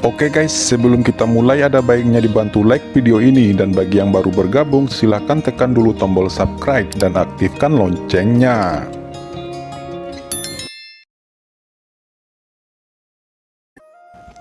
Oke guys, sebelum kita mulai ada baiknya dibantu like video ini, dan bagi yang baru bergabung silahkan tekan dulu tombol subscribe dan aktifkan loncengnya.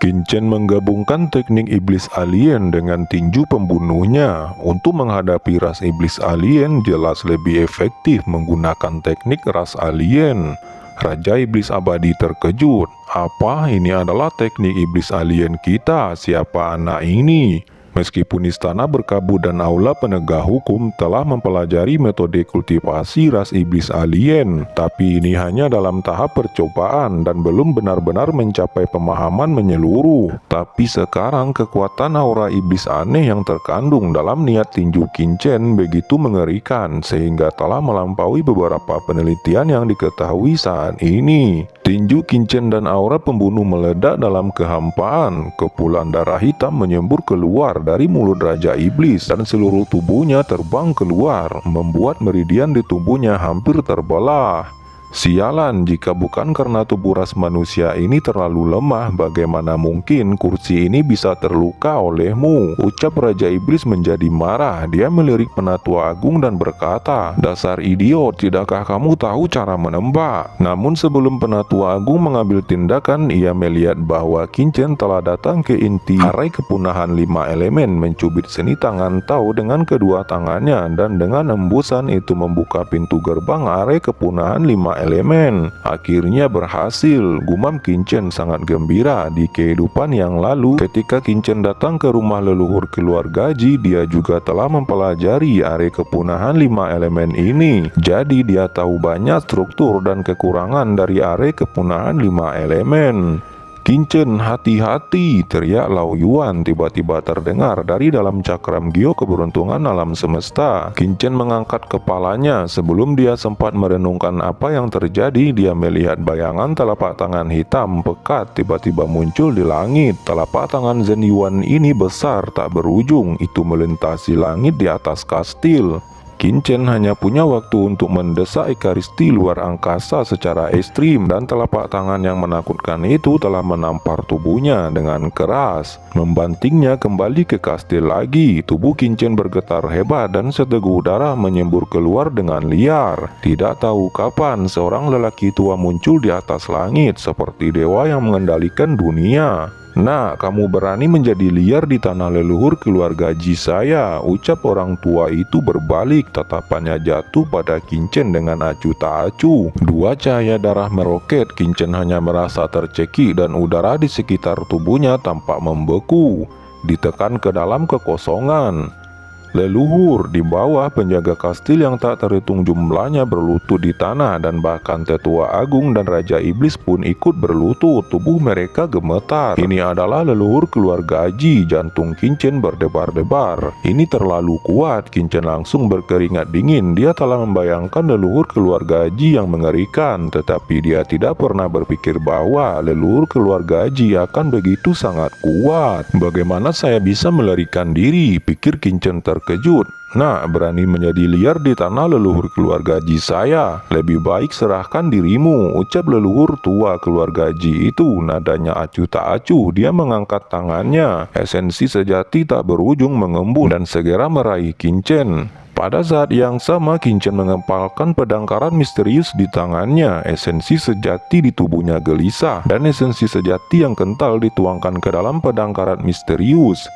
Qin menggabungkan teknik iblis alien dengan tinju pembunuhnya. Untuk menghadapi ras iblis alien jelas lebih efektif menggunakan teknik ras alien. Raja Iblis Abadi terkejut. Apa ini adalah teknik iblis alien kita? Siapa anak ini? Meskipun istana berkabut dan aula penegak hukum telah mempelajari metode kultivasi ras iblis alien, tapi ini hanya dalam tahap percobaan dan belum benar-benar mencapai pemahaman menyeluruh. Tapi sekarang kekuatan aura iblis aneh yang terkandung dalam niat tinju Qin begitu mengerikan sehingga telah melampaui beberapa penelitian yang diketahui saat ini. Tinju Qin dan aura pembunuh meledak dalam kehampaan. Kepulan darah hitam menyembur keluar dari mulut Raja Iblis dan seluruh tubuhnya terbang keluar, membuat meridian di tubuhnya hampir terbelah. Sialan, jika bukan karena tubuh ras manusia ini terlalu lemah, bagaimana mungkin kursi ini bisa terluka olehmu? Ucap Raja Iblis menjadi marah. Dia melirik Penatua Agung dan berkata, "Dasar idiot, tidakkah kamu tahu cara menembak?" Namun sebelum Penatua Agung mengambil tindakan, ia melihat bahwa Qin telah datang ke inti arai kepunahan 5 elemen, mencubit seni tangan Tao dengan kedua tangannya, dan dengan embusan itu membuka pintu gerbang arai kepunahan 5 elemen. Akhirnya berhasil, gumam Qin sangat gembira. Di kehidupan yang lalu, ketika Qin datang ke rumah leluhur keluarga Ji, dia juga telah mempelajari area kepunahan 5 elemen ini. Jadi dia tahu banyak struktur dan kekurangan dari area kepunahan 5 elemen. "Qin, hati-hati!" teriak Lao Yuan tiba-tiba terdengar dari dalam cakram Gio keberuntungan alam semesta. Qin mengangkat kepalanya. Sebelum dia sempat merenungkan apa yang terjadi, dia melihat bayangan telapak tangan hitam pekat tiba-tiba muncul di langit. Telapak tangan Zhen Yuan ini besar tak berujung, itu melintasi langit di atas kastil. Qin hanya punya waktu untuk mendesak Ikaristi luar angkasa secara ekstrim, dan telapak tangan yang menakutkan itu telah menampar tubuhnya dengan keras, membantingnya kembali ke kastil lagi. Tubuh Qin bergetar hebat dan seteguk darah menyembur keluar dengan liar. Tidak tahu kapan seorang lelaki tua muncul di atas langit seperti dewa yang mengendalikan dunia. "Nah, kamu berani menjadi liar di tanah leluhur keluarga Ji saya," ucap orang tua itu berbalik. Tatapannya jatuh pada Qin dengan acuh tak acuh. Dua cahaya darah meroket. Qin hanya merasa tercekik dan udara di sekitar tubuhnya tampak membeku, ditekan ke dalam kekosongan. Leluhur, di bawah, penjaga kastil yang tak terhitung jumlahnya berlutut di tanah, dan bahkan Tetua Agung dan Raja Iblis pun ikut berlutut. Tubuh mereka gemetar. Ini adalah leluhur keluarga Ji. Jantung Qin berdebar-debar. Ini terlalu kuat. Qin langsung berkeringat dingin. Dia telah membayangkan leluhur keluarga Ji yang mengerikan, tetapi dia tidak pernah berpikir bahwa leluhur keluarga Ji akan begitu sangat kuat. "Bagaimana saya bisa melarikan diri?" pikir Qin terkejut. "Nah, berani menjadi liar di tanah leluhur keluarga Ji saya. Lebih baik serahkan dirimu," ucap leluhur tua keluarga Ji itu. Nadanya acuh tak acuh. Dia mengangkat tangannya. Esensi sejati tak berujung mengembun dan segera meraih Qin. Pada saat yang sama, Qin mengepalkan pedang karat misterius di tangannya. Esensi sejati di tubuhnya gelisah, dan esensi sejati yang kental dituangkan ke dalam pedang karat misterius.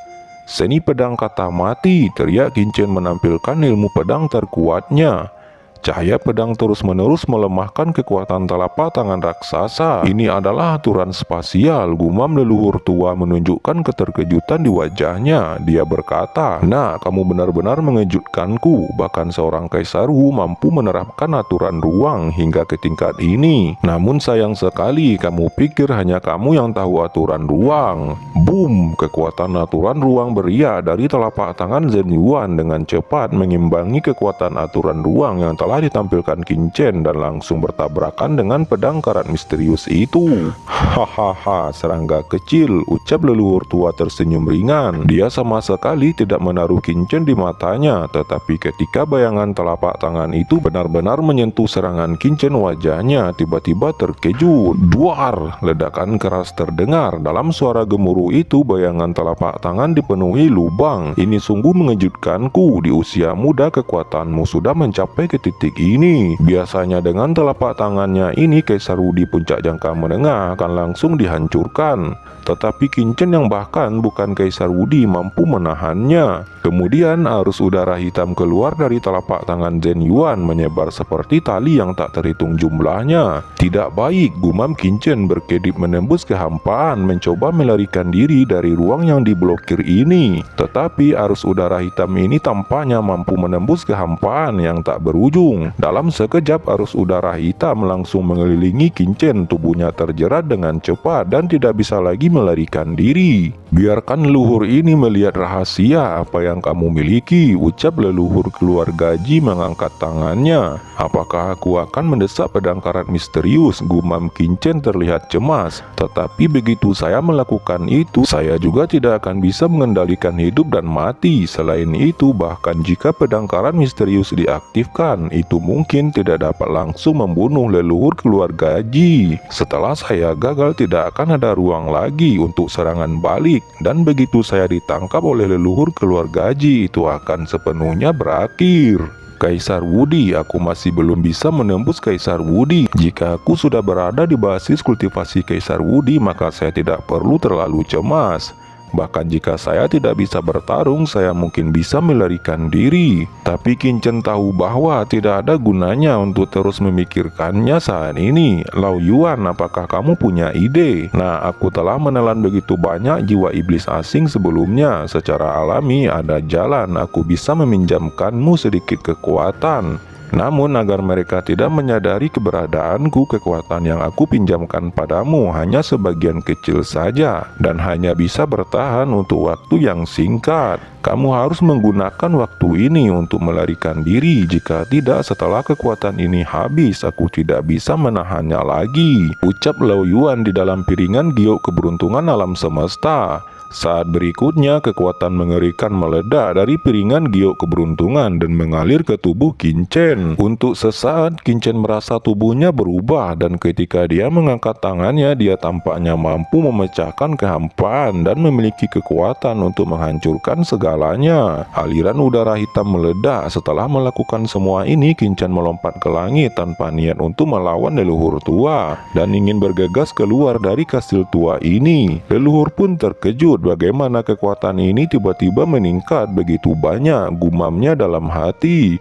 "Seni pedang kata mati!" teriak Qin menampilkan ilmu pedang terkuatnya. Cahaya pedang terus-menerus melemahkan kekuatan telapak tangan raksasa. "Ini adalah aturan spasial," gumam leluhur tua menunjukkan keterkejutan di wajahnya. Dia berkata, "Nah, kamu benar-benar mengejutkanku. Bahkan seorang kaisar Wu mampu menerapkan aturan ruang hingga ke tingkat ini. Namun sayang sekali, kamu pikir hanya kamu yang tahu aturan ruang." Boom! Kekuatan aturan ruang beriak dari telapak tangan Zhen Yuan dengan cepat mengimbangi kekuatan aturan ruang yang telah setelah ditampilkan Kincen dan langsung bertabrakan dengan pedang karat misterius itu. Hahaha, serangga kecil, ucap leluhur tua tersenyum ringan. Dia sama sekali tidak menaruh Kincen di matanya, tetapi ketika bayangan telapak tangan itu benar-benar menyentuh serangan Kincen, wajahnya tiba-tiba terkejut. Duar, ledakan keras terdengar. Dalam suara gemuruh itu, bayangan telapak tangan dipenuhi lubang. Ini sungguh mengejutkanku. Di usia muda kekuatanmu sudah mencapai ke titik ini. Biasanya dengan telapak tangannya ini Kaisar Wudi puncak jangka menengah akan langsung dihancurkan, tetapi Kincen yang bahkan bukan Kaisar Wudi mampu menahannya. Kemudian arus udara hitam keluar dari telapak tangan Zhen Yuan menyebar seperti tali yang tak terhitung jumlahnya. Tidak baik, gumam Kincen berkedip menembus kehampaan mencoba melarikan diri dari ruang yang diblokir ini. Tetapi arus udara hitam ini tampaknya mampu menembus kehampaan yang tak berujung. Dalam sekejap arus udara hitam langsung mengelilingi Kincen, tubuhnya terjerat dengan cepat dan tidak bisa lagi melarikan diri. Biarkan leluhur ini melihat rahasia apa yang kamu miliki, ucap leluhur keluarga Ji mengangkat tangannya. Apakah aku akan mendesak pedang karat misterius? Gumam Kincen terlihat cemas. Tetapi begitu saya melakukan itu, saya juga tidak akan bisa mengendalikan hidup dan mati. Selain itu, bahkan jika pedang karat misterius diaktifkan, itu mungkin tidak dapat langsung membunuh leluhur keluarga Ji. Setelah saya gagal, tidak akan ada ruang lagi untuk serangan balik. Dan begitu saya ditangkap oleh leluhur keluarga Ji, itu akan sepenuhnya berakhir. Kaisar Wudi, aku masih belum bisa menembus Kaisar Wudi. Jika aku sudah berada di basis kultivasi Kaisar Wudi, maka saya tidak perlu terlalu cemas. Bahkan jika saya tidak bisa bertarung, saya mungkin bisa melarikan diri. Tapi Kincen tahu bahwa tidak ada gunanya untuk terus memikirkannya saat ini. Lao Yuan, apakah kamu punya ide? Nah, aku telah menelan begitu banyak jiwa iblis asing sebelumnya. Secara alami ada jalan aku bisa meminjamkanmu sedikit kekuatan. Namun agar mereka tidak menyadari keberadaanku, kekuatan yang aku pinjamkan padamu hanya sebagian kecil saja dan hanya bisa bertahan untuk waktu yang singkat. Kamu harus menggunakan waktu ini untuk melarikan diri. Jika tidak, setelah kekuatan ini habis, aku tidak bisa menahannya lagi, ucap Lao Yuan di dalam piringan giok keberuntungan alam semesta. Saat berikutnya, kekuatan mengerikan meledak dari piringan giok keberuntungan dan mengalir ke tubuh Kincen. Untuk sesaat, Kincen merasa tubuhnya berubah dan ketika dia mengangkat tangannya, dia tampaknya mampu memecahkan kehampaan dan memiliki kekuatan untuk menghancurkan segalanya. Aliran udara hitam meledak. Setelah melakukan semua ini, Kincen melompat ke langit tanpa niat untuk melawan leluhur tua dan ingin bergegas keluar dari kastil tua ini. Leluhur pun terkejut. Bagaimana kekuatan ini tiba-tiba meningkat begitu banyak, gumamnya dalam hati.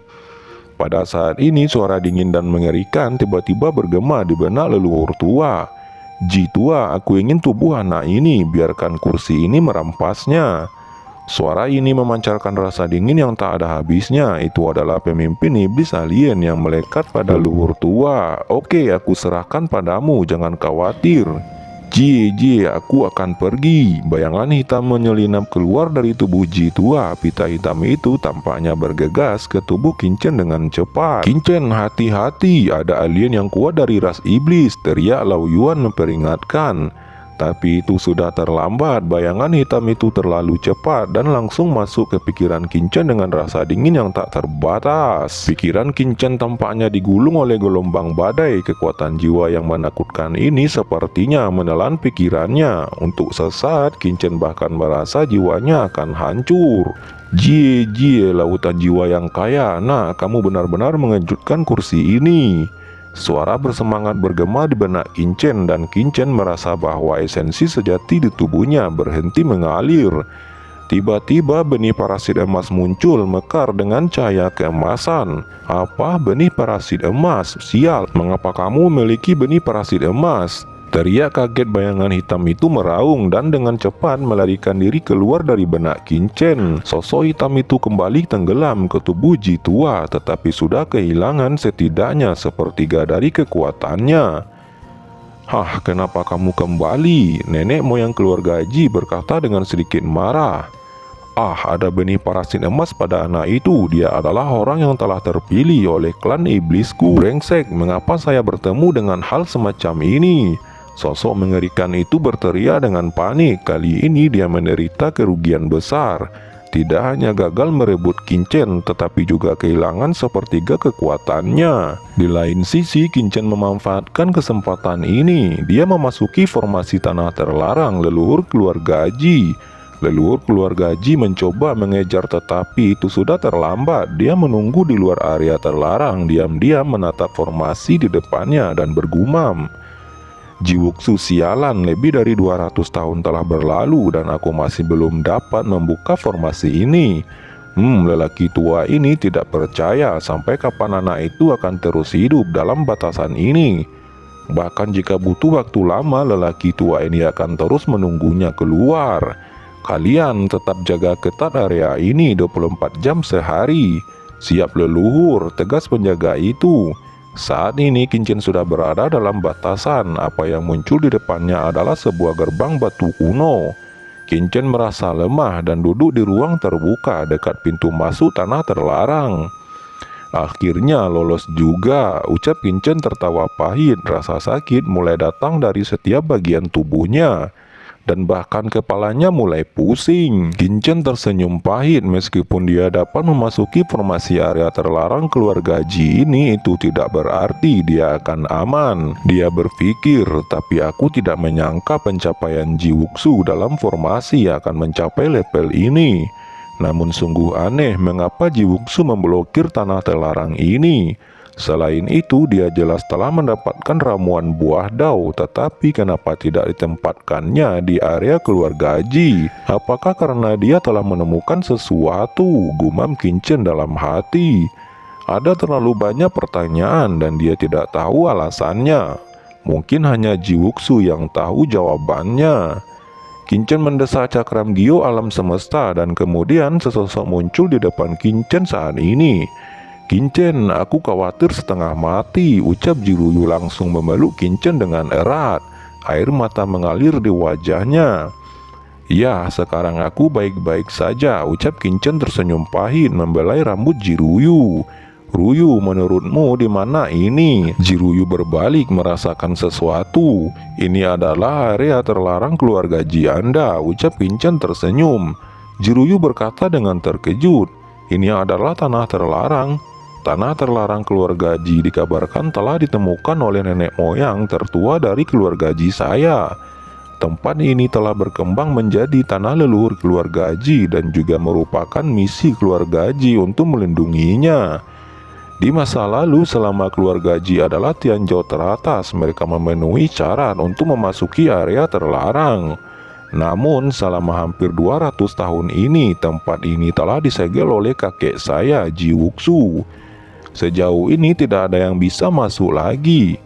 Pada saat ini suara dingin dan mengerikan tiba-tiba bergema di benak leluhur tua. Ji tua, aku ingin tubuh anak ini, biarkan kursi ini merampasnya. Suara ini memancarkan rasa dingin yang tak ada habisnya. Itu adalah pemimpin iblis alien yang melekat pada leluhur tua. Oke, aku serahkan padamu, jangan khawatir. Ji, aku akan pergi. Bayangan hitam menyelinap keluar dari tubuh Ji tua. Pita hitam itu tampaknya bergegas ke tubuh Kincen dengan cepat. Kincen, hati-hati, ada alien yang kuat dari ras iblis, teriak Lao Yuan memperingatkan. Tapi itu sudah terlambat. Bayangan hitam itu terlalu cepat dan langsung masuk ke pikiran Kincen dengan rasa dingin yang tak terbatas. Pikiran Kincen tampaknya digulung oleh gelombang badai. Kekuatan jiwa yang menakutkan ini sepertinya menelan pikirannya. Untuk sesaat, Kincen bahkan merasa jiwanya akan hancur. Ji, lautan jiwa yang kaya. Nah, kamu benar-benar mengejutkan kursi ini. Suara bersemangat bergema di benak Kincen dan Kincen merasa bahwa esensi sejati di tubuhnya berhenti mengalir. Tiba-tiba benih parasit emas muncul mekar dengan cahaya keemasan. Apa, benih parasit emas? Sial, mengapa kamu memiliki benih parasit emas? Teriak kaget bayangan hitam itu meraung dan dengan cepat melarikan diri keluar dari benak Kincen. Sosok hitam itu kembali tenggelam ke tubuh Ji tua, tetapi sudah kehilangan setidaknya sepertiga dari kekuatannya. Hah, kenapa kamu kembali? Nenek moyang keluarga Ji berkata dengan sedikit marah. Ada benih parasit emas pada anak itu. Dia adalah orang yang telah terpilih oleh klan iblisku. Brengsek, mengapa saya bertemu dengan hal semacam ini? Sosok mengerikan itu berteriak dengan panik. Kali ini dia menderita kerugian besar. Tidak hanya gagal merebut Qinchen, tetapi juga kehilangan sepertiga kekuatannya. Di lain sisi, Qinchen memanfaatkan kesempatan ini. Dia memasuki formasi tanah terlarang leluhur keluarga Ji. Leluhur keluarga Ji mencoba mengejar, tetapi itu sudah terlambat. Dia menunggu di luar area terlarang, diam-diam menatap formasi di depannya dan bergumam, Ji Wuxu sialan, lebih dari 200 tahun telah berlalu dan aku masih belum dapat membuka formasi ini. Lelaki tua ini tidak percaya sampai kapan anak itu akan terus hidup dalam batasan ini. Bahkan jika butuh waktu lama, lelaki tua ini akan terus menunggunya keluar. Kalian tetap jaga ketat area ini 24 jam sehari. Siap leluhur, tegas penjaga itu. Saat ini Qinchen sudah berada dalam batasan. Apa yang muncul di depannya adalah sebuah gerbang batu kuno. Qinchen merasa lemah dan duduk di ruang terbuka dekat pintu masuk tanah terlarang. Akhirnya lolos juga, ucap Qinchen tertawa pahit. Rasa sakit mulai datang dari setiap bagian tubuhnya, dan bahkan kepalanya mulai pusing. Qinchen tersenyum pahit. Meskipun dia dapat memasuki formasi area terlarang keluarga Ji ini, itu tidak berarti dia akan aman. Dia berpikir, tapi aku tidak menyangka pencapaian Ji Wuxu dalam formasi akan mencapai level ini. Namun sungguh aneh, mengapa Ji Wuxu memblokir tanah terlarang ini? Selain itu, dia jelas telah mendapatkan ramuan buah dao, tetapi kenapa tidak ditempatkannya di area keluarga Ji? Apakah karena dia telah menemukan sesuatu? Gumam Qinchen dalam hati. Ada terlalu banyak pertanyaan dan dia tidak tahu alasannya. Mungkin hanya Ji Wuxu yang tahu jawabannya. Qinchen mendesak cakram Gyo alam semesta dan kemudian sesosok muncul di depan Qinchen saat ini. Qinchen, aku khawatir setengah mati, ucap Jiruyu langsung memeluk Qinchen dengan erat. Air mata mengalir di wajahnya. Ya, sekarang aku baik-baik saja, ucap Qinchen tersenyum pahit membelai rambut Jiruyu. Ruyu, menurutmu di mana ini? Jiruyu berbalik merasakan sesuatu. Ini adalah area terlarang keluarga Ji Anda, ucap Qinchen tersenyum. Jiruyu berkata dengan terkejut, ini adalah tanah terlarang. Tanah terlarang keluarga Ji dikabarkan telah ditemukan oleh nenek moyang tertua dari keluarga Ji saya. Tempat ini telah berkembang menjadi tanah leluhur keluarga Ji dan juga merupakan misi keluarga Ji untuk melindunginya. Di masa lalu, selama keluarga Ji adalah Tianzhou teratas, mereka memenuhi syarat untuk memasuki area terlarang. Namun selama hampir 200 tahun ini, tempat ini telah disegel oleh kakek saya, Ji Wuxu. Sejauh ini tidak ada yang bisa masuk lagi.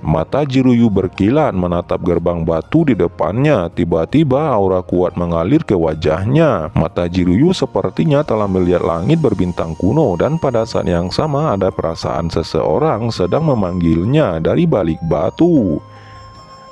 Mata Jiruyu berkilat menatap gerbang batu di depannya. Tiba-tiba aura kuat mengalir ke wajahnya. Mata Jiruyu sepertinya telah melihat langit berbintang kuno, dan pada saat yang sama ada perasaan seseorang sedang memanggilnya dari balik batu.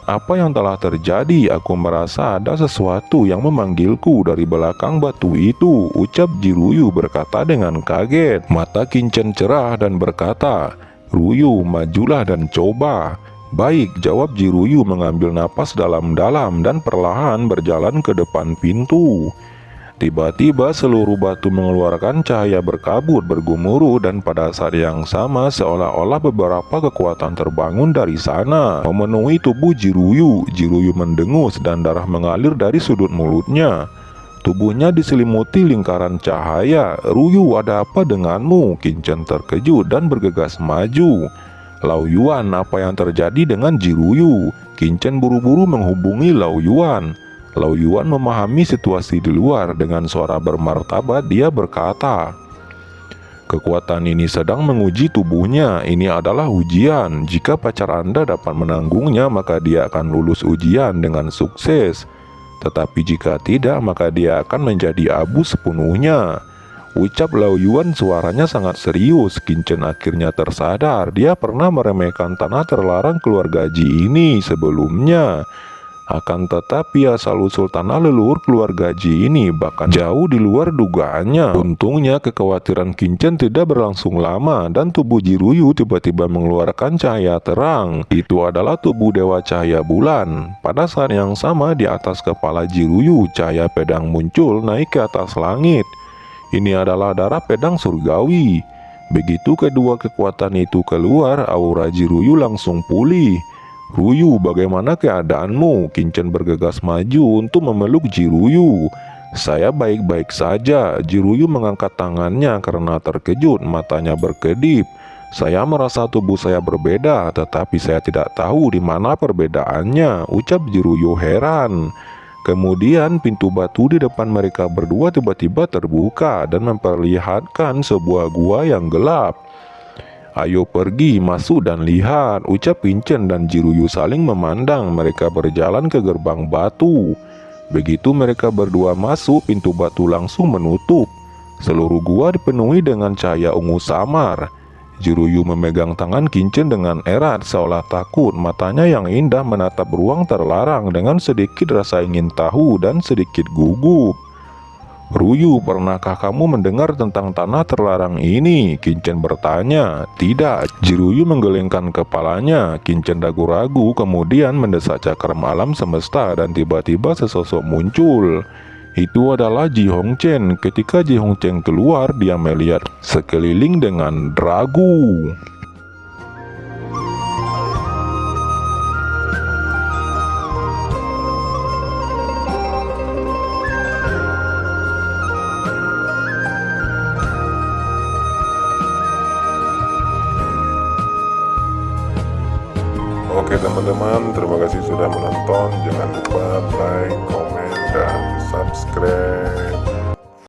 Apa yang telah terjadi? Aku merasa ada sesuatu yang memanggilku dari belakang batu itu, ucap Jiruyu berkata dengan kaget. Mata Qinchen cerah dan berkata, Ruyu, majulah dan coba. Baik, jawab Jiruyu mengambil napas dalam-dalam dan perlahan berjalan ke depan pintu. Tiba-tiba seluruh batu mengeluarkan cahaya berkabut bergemuruh, dan pada saat yang sama seolah-olah beberapa kekuatan terbangun dari sana memenuhi tubuh Jiruyu. Jiruyu mendengus dan darah mengalir dari sudut mulutnya. Tubuhnya diselimuti lingkaran cahaya. Ruyu, ada apa denganmu? Qinchen terkejut dan bergegas maju. Lao Yuan, apa yang terjadi dengan Jiruyu? Qinchen buru-buru menghubungi Lao Yuan. Lao Yuan memahami situasi di luar. Dengan suara bermartabat dia berkata, kekuatan ini sedang menguji tubuhnya. Ini adalah ujian. Jika pacar Anda dapat menanggungnya, maka dia akan lulus ujian dengan sukses. Tetapi jika tidak, maka dia akan menjadi abu sepenuhnya, ucap Lao Yuan. Suaranya sangat serius. Qinchen akhirnya tersadar. Dia pernah meremehkan tanah terlarang keluarga Ji ini sebelumnya. Akan tetapi asal-usul tanah leluhur keluarga Ji ini bahkan jauh di luar dugaannya. Untungnya kekhawatiran Qingchen tidak berlangsung lama dan tubuh Jiruyu tiba-tiba mengeluarkan cahaya terang. Itu adalah tubuh dewa cahaya bulan. Pada saat yang sama di atas kepala Jiruyu cahaya pedang muncul naik ke atas langit. Ini adalah darah pedang surgawi. Begitu kedua kekuatan itu keluar, aura Jiruyu langsung pulih. "Ruyu, bagaimana keadaanmu?" Qingchen bergegas maju untuk memeluk Jiruyu. "Saya baik-baik saja." Jiruyu mengangkat tangannya karena terkejut, matanya berkedip. "Saya merasa tubuh saya berbeda, tetapi saya tidak tahu di mana perbedaannya," ucap Jiruyu heran. Kemudian pintu batu di depan mereka berdua tiba-tiba terbuka dan memperlihatkan sebuah gua yang gelap. "Ayo pergi, masuk dan lihat," ucap Qingchen dan Jiruyu saling memandang. Mereka berjalan ke gerbang batu. Begitu mereka berdua masuk, pintu batu langsung menutup. Seluruh gua dipenuhi dengan cahaya ungu samar. Jiruyu memegang tangan Qingchen dengan erat seolah takut. Matanya yang indah menatap ruang terlarang dengan sedikit rasa ingin tahu dan sedikit gugup. "Ruyu, pernahkah kamu mendengar tentang tanah terlarang ini?" Qingchen bertanya. "Tidak." Jiruyu menggelengkan kepalanya. Qingchen ragu-ragu kemudian mendesak cakram alam semesta dan tiba-tiba sesosok muncul. Itu adalah Ji Hongchen. Ketika Ji Hongchen keluar, dia melihat sekeliling dengan ragu. Oke teman-teman, terima kasih sudah menonton. Jangan lupa like, komen, dan subscribe.